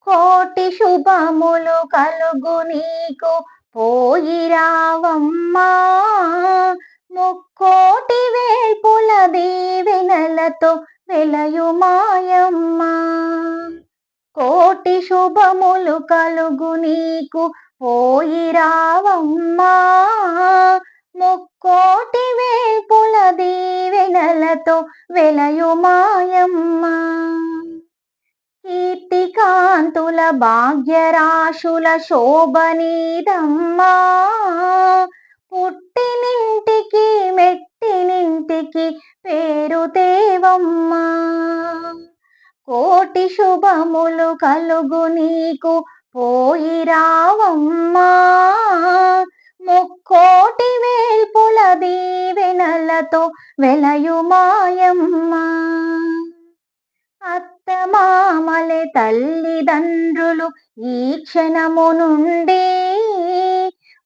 కోటి శుభములు కలుగు నీకు పోయి రావమ్మా. ముక్కోటి వేల్పుల దీవెనలతో వెలయు మాయమ్మ. కోటి శుభములు కలుగు నీకు పోయి రావమ్మా. ముక్కోటి వేల్పుల దీవెనలతో వెలయు మాయమ్మ. కీర్తికాంతుల భాగ్యరాశుల శోభనీదమ్మా. పుట్టినింటికి మెట్టినింటికి పేరు తేవమ్మా. కోటి శుభములు కలుగు నీకు పోయి రావమ్మా. ముక్కోటి వేల్పుల దీవెనలతో వెలయు మాయమ్మ. అత్తమామలే తల్లిదండ్రులు ఈ క్షణము నుండి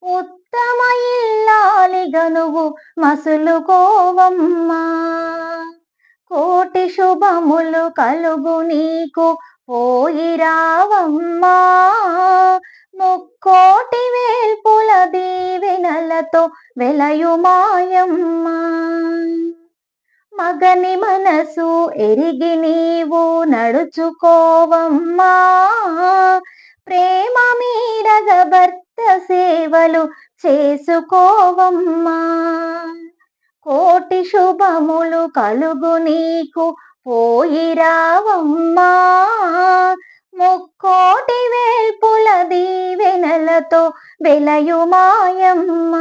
ఉత్తమ ఇల్లాలిగా నువ్వు మసులుకోవమ్మా. కోటి శుభములు కలుగు నీకు పోయి రావమ్మా. ముక్కోటి వేల్పుల దీవెనలతో వెలయు మాయమ్మ. మగని మనసు ఎరిగి నీవు నడుచుకోవమ్మా. ప్రేమ మీరగ భర్త సేవలు చేసుకోవమ్మా. కోటి శుభములు కలుగు నీకు పోయి రావమ్మా. ముక్కోటి వేల్పుల దీవెనలతో వెలయు మాయమ్మ.